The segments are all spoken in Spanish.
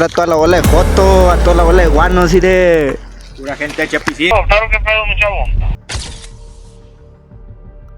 A toda la bola de joto, a toda la bola de guanos y de... Pura gente de Chapicín. Claro que pedo, mi chavo.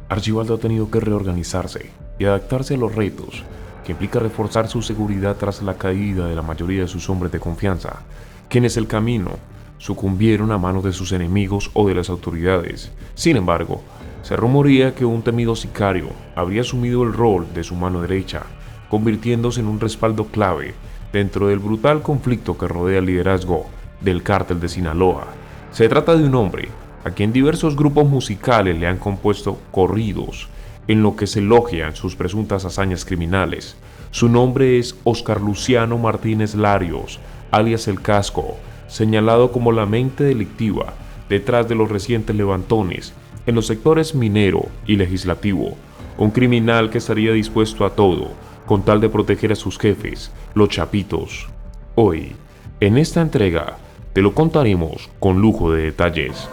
Archibaldo ha tenido que reorganizarse y adaptarse a los retos que implica reforzar su seguridad tras la caída de la mayoría de sus hombres de confianza, quienes el camino sucumbieron a manos de sus enemigos o de las autoridades. Sin embargo, se rumorea que un temido sicario habría asumido el rol de su mano derecha, convirtiéndose en un respaldo clave dentro del brutal conflicto que rodea el liderazgo del cártel de Sinaloa. Se trata de un hombre a quien diversos grupos musicales le han compuesto corridos en lo que se elogian sus presuntas hazañas criminales. Su nombre es Óscar Luciano Martínez Larios, alias El Casco, señalado como la mente delictiva detrás de los recientes levantones en los sectores minero y legislativo. Un criminal que estaría dispuesto a todo con tal de proteger a sus jefes, los Chapitos. Hoy, en esta entrega, te lo contaremos con lujo de detalles.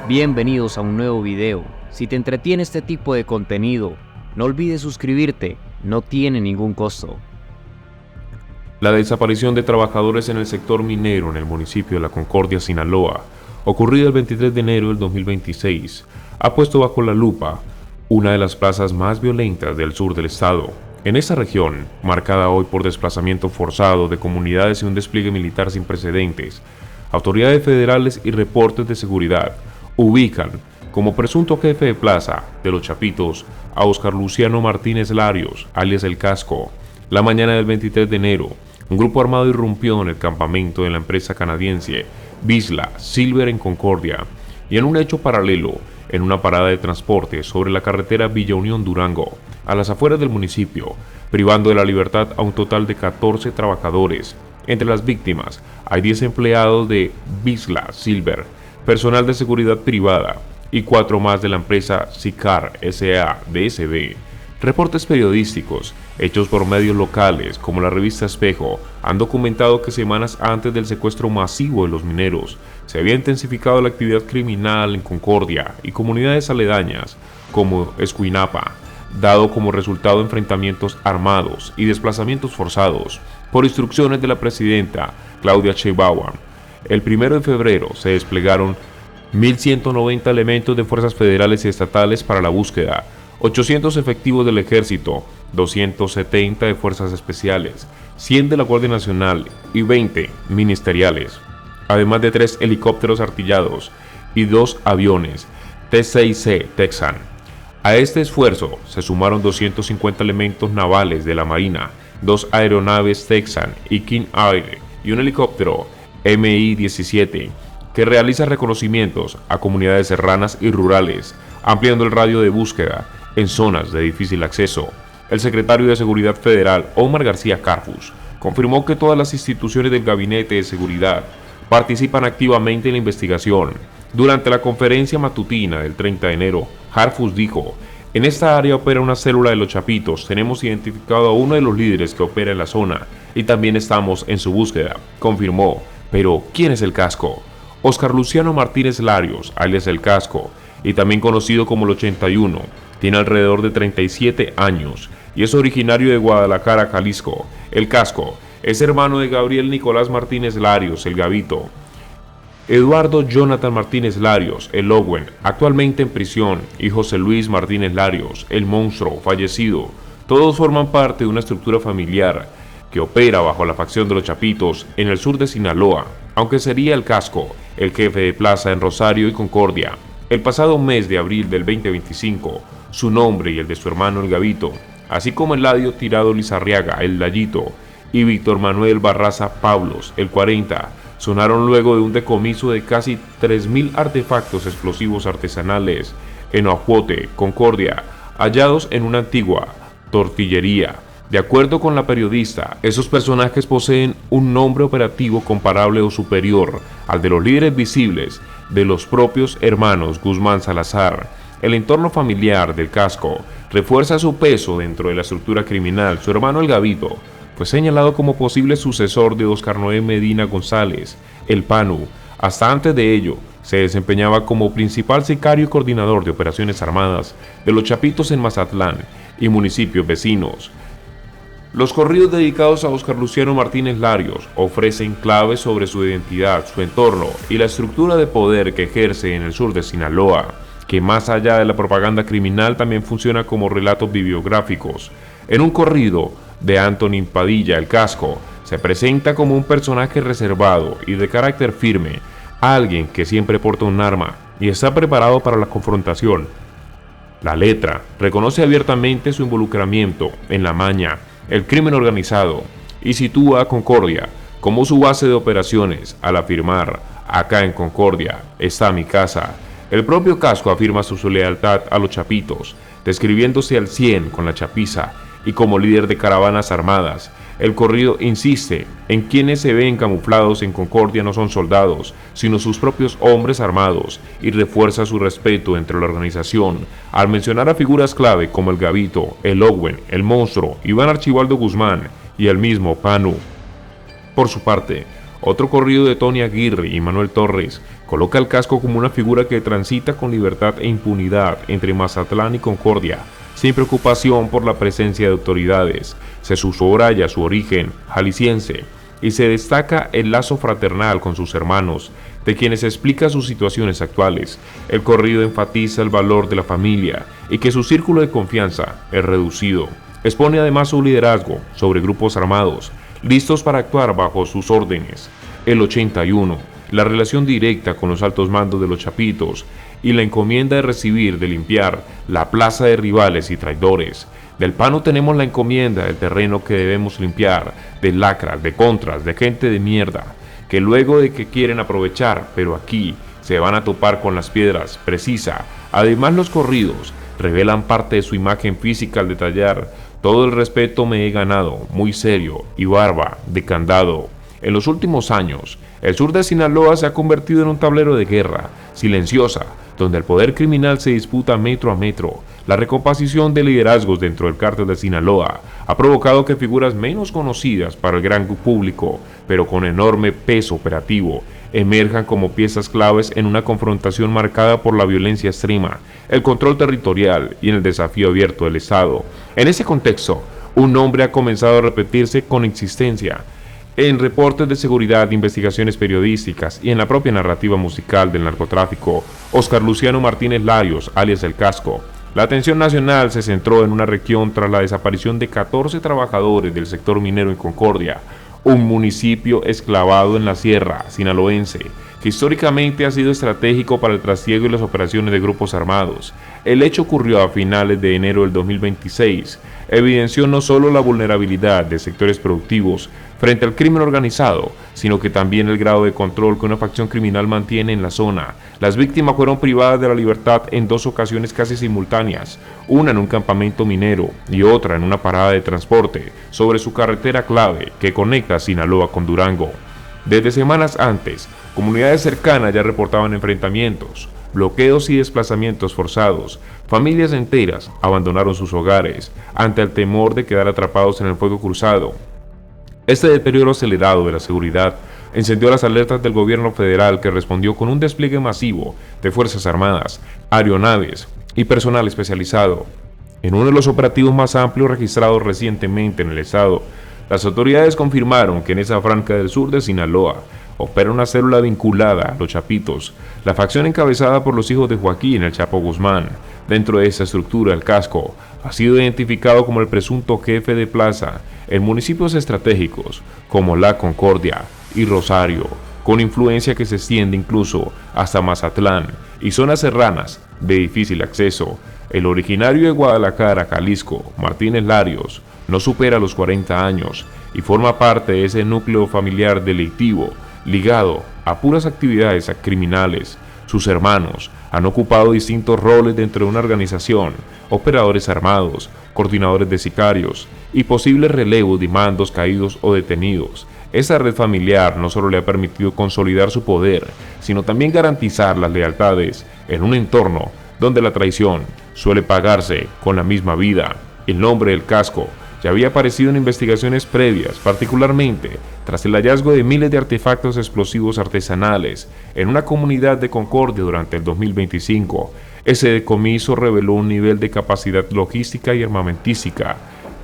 Bienvenidos a un nuevo video. Si te entretiene este tipo de contenido, no olvides suscribirte, no tiene ningún costo. La desaparición de trabajadores en el sector minero en el municipio de La Concordia, Sinaloa, ocurrida el 23 de enero del 2026, ha puesto bajo la lupa una de las plazas más violentas del sur del estado. En esta región, marcada hoy por desplazamiento forzado de comunidades y un despliegue militar sin precedentes, autoridades federales y reportes de seguridad ubican como presunto jefe de plaza de los Chapitos a Óscar Luciano Martínez Larios, alias El Casco. La mañana del 23 de enero, un grupo armado irrumpió en el campamento de la empresa canadiense Vizsla Silver en Concordia, y en un hecho paralelo, en una parada de transporte sobre la carretera Villa Unión Durango, a las afueras del municipio, privando de la libertad a un total de 14 trabajadores. Entre las víctimas hay 10 empleados de Vizsla Silver, personal de seguridad privada, y 4 más de la empresa Sicar S.A. DSB. Reportes periodísticos, hechos por medios locales como la revista Espejo, han documentado que semanas antes del secuestro masivo de los mineros, se había intensificado la actividad criminal en Concordia y comunidades aledañas como Escuinapa, dado como resultado enfrentamientos armados y desplazamientos forzados. Por instrucciones de la presidenta Claudia Sheinbaum, el 1 de febrero se desplegaron 1.190 elementos de fuerzas federales y estatales para la búsqueda, 800 efectivos del ejército, 270 de fuerzas especiales, 100 de la Guardia Nacional y 20 ministeriales, además de 3 helicópteros artillados y 2 aviones T-6C Texan. A este esfuerzo se sumaron 250 elementos navales de la Marina, 2 aeronaves Texan y King Air y un helicóptero Mi-17 que realiza reconocimientos a comunidades serranas y rurales, ampliando el radio de búsqueda en zonas de difícil acceso. El secretario de Seguridad Federal, Omar García Carfus, confirmó que todas las instituciones del Gabinete de Seguridad participan activamente en la investigación. Durante la conferencia matutina del 30 de enero, Carfus dijo: "En esta área opera una célula de los Chapitos, tenemos identificado a uno de los líderes que opera en la zona y también estamos en su búsqueda", confirmó. Pero, ¿quién es El Casco? Óscar Luciano Martínez Larios, alias El Casco, y también conocido como el 81, tiene alrededor de 37 años y es originario de Guadalajara, Jalisco. El Casco es hermano de Gabriel Nicolás Martínez Larios, el Gabito, Eduardo Jonathan Martínez Larios, el Owen, actualmente en prisión, y José Luis Martínez Larios, el Monstruo, fallecido. Todos forman parte de una estructura familiar que opera bajo la facción de los Chapitos en el sur de Sinaloa, aunque sería El Casco el jefe de plaza en Rosario y Concordia. El pasado mes de abril del 2025, su nombre y el de su hermano el Gabito, así como Eladio Tirado Lizarriaga, el Layito, y Víctor Manuel Barraza Pablos, el 40, sonaron luego de un decomiso de casi 3.000 artefactos explosivos artesanales en Oaxote, Concordia, hallados en una antigua tortillería. De acuerdo con la periodista, esos personajes poseen un nombre operativo comparable o superior al de los líderes visibles de los propios hermanos Guzmán Salazar. El entorno familiar del Casco refuerza su peso dentro de la estructura criminal. Su hermano el Gabito fue señalado como posible sucesor de Óscar Noé Medina González, el Panu. Hasta antes de ello, se desempeñaba como principal sicario y coordinador de operaciones armadas de los Chapitos en Mazatlán y municipios vecinos. Los corridos dedicados a Óscar Luciano Martínez Larios ofrecen claves sobre su identidad, su entorno y la estructura de poder que ejerce en el sur de Sinaloa, que más allá de la propaganda criminal también funciona como relatos bibliográficos. En un corrido de Antonín Padilla, El Casco, se presenta como un personaje reservado y de carácter firme, alguien que siempre porta un arma y está preparado para la confrontación. La letra reconoce abiertamente su involucramiento en la maña, el crimen organizado, y sitúa a Concordia como su base de operaciones al afirmar: acá en Concordia está mi casa. El propio Casco afirma su lealtad a los chapitos, describiéndose al 100 con la chapiza y como líder de caravanas armadas. El corrido insiste en quienes se ven camuflados en Concordia no son soldados, sino sus propios hombres armados, y refuerza su respeto entre la organización al mencionar a figuras clave como el Gavito, el Owen, el Monstruo, Iván Archibaldo Guzmán y el mismo Panu. Por su parte, otro corrido de Tony Aguirre y Manuel Torres coloca al Casco como una figura que transita con libertad e impunidad entre Mazatlán y Concordia, sin preocupación por la presencia de autoridades. Se subraya su origen jalisciense y se destaca el lazo fraternal con sus hermanos, de quienes explica sus situaciones actuales. El corrido enfatiza el valor de la familia y que su círculo de confianza es reducido. Expone además su liderazgo sobre grupos armados, listos para actuar bajo sus órdenes. El 81, la relación directa con los altos mandos de los chapitos y la encomienda de recibir, de limpiar la plaza de rivales y traidores. Del Panu tenemos la encomienda del terreno que debemos limpiar, de lacras, de contras, de gente de mierda, que luego de que quieren aprovechar, pero aquí se van a topar con las piedras, precisa. Además, los corridos revelan parte de su imagen física al detallar: todo el respeto me he ganado, muy serio y barba de candado. En los últimos años, el sur de Sinaloa se ha convertido en un tablero de guerra silenciosa, donde el poder criminal se disputa metro a metro. La recomposición de liderazgos dentro del cártel de Sinaloa ha provocado que figuras menos conocidas para el gran público, pero con enorme peso operativo, emerjan como piezas claves en una confrontación marcada por la violencia extrema, el control territorial y en el desafío abierto del Estado. En ese contexto, un nombre ha comenzado a repetirse con insistencia en reportes de seguridad, investigaciones periodísticas y en la propia narrativa musical del narcotráfico: Óscar Luciano Martínez Larios, alias El Casco. La atención nacional se centró en una región tras la desaparición de 14 trabajadores del sector minero en Concordia, un municipio esclavado en la sierra sinaloense, que históricamente ha sido estratégico para el trasiego y las operaciones de grupos armados. El hecho ocurrió a finales de enero del 2026. Evidenció no solo la vulnerabilidad de sectores productivos frente al crimen organizado, sino que también el grado de control que una facción criminal mantiene en la zona. Las víctimas fueron privadas de la libertad en 2 ocasiones casi simultáneas, una en un campamento minero y otra en una parada de transporte sobre su carretera clave que conecta Sinaloa con Durango. Desde semanas antes, comunidades cercanas ya reportaban enfrentamientos, bloqueos y desplazamientos forzados. Familias enteras abandonaron sus hogares ante el temor de quedar atrapados en el fuego cruzado. Este deterioro acelerado de la seguridad encendió las alertas del gobierno federal, que respondió con un despliegue masivo de fuerzas armadas, aeronaves y personal especializado. En uno de los operativos más amplios registrados recientemente en el estado, las autoridades confirmaron que en esa franja del sur de Sinaloa opera una célula vinculada a los Chapitos, la facción encabezada por los hijos de Joaquín El Chapo Guzmán. Dentro de esta estructura, El Casco ha sido identificado como el presunto jefe de plaza en municipios estratégicos como La Concordia y Rosario, con influencia que se extiende incluso hasta Mazatlán y zonas serranas de difícil acceso. El originario de Guadalajara, Jalisco, Martínez Larios, no supera los 40 años y forma parte de ese núcleo familiar delictivo ligado a puras actividades criminales. Sus hermanos han ocupado distintos roles dentro de una organización: operadores armados, coordinadores de sicarios y posibles relevos de mandos caídos o detenidos. Esa red familiar no solo le ha permitido consolidar su poder, sino también garantizar las lealtades en un entorno donde la traición suele pagarse con la misma vida. El nombre del Casco ya había aparecido en investigaciones previas, particularmente tras el hallazgo de miles de artefactos explosivos artesanales en una comunidad de Concordia durante el 2025. Ese decomiso reveló un nivel de capacidad logística y armamentística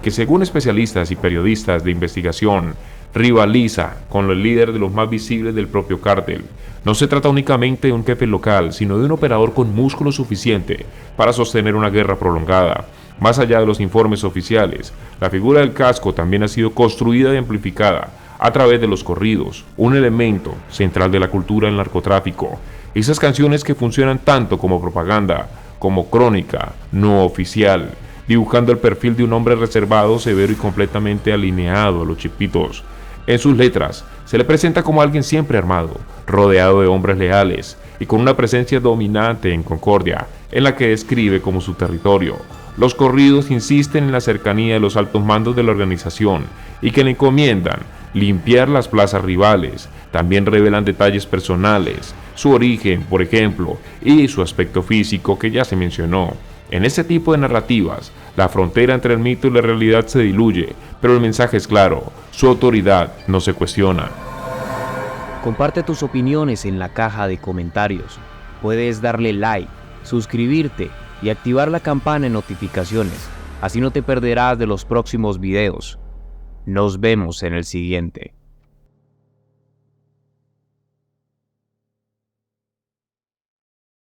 que según especialistas y periodistas de investigación, rivaliza con el líder de los más visibles del propio cártel. No se trata únicamente de un jefe local, sino de un operador con músculo suficiente para sostener una guerra prolongada. Más allá de los informes oficiales, la figura del casco también ha sido construida y amplificada a través de los corridos, un elemento central de la cultura del narcotráfico. Esas canciones que funcionan tanto como propaganda, como crónica no oficial, dibujando el perfil de un hombre reservado, severo y completamente alineado a los chipitos. En sus letras, se le presenta como alguien siempre armado, rodeado de hombres leales y con una presencia dominante en Concordia, en la que describe como su territorio. Los corridos insisten en la cercanía de los altos mandos de la organización y que le encomiendan limpiar las plazas rivales. También revelan detalles personales, su origen, por ejemplo, y su aspecto físico que ya se mencionó. En este tipo de narrativas, la frontera entre el mito y la realidad se diluye, pero el mensaje es claro, su autoridad no se cuestiona. Comparte tus opiniones en la caja de comentarios. Puedes darle like, suscribirte y activar la campana de notificaciones. Así no te perderás de los próximos videos. Nos vemos en el siguiente.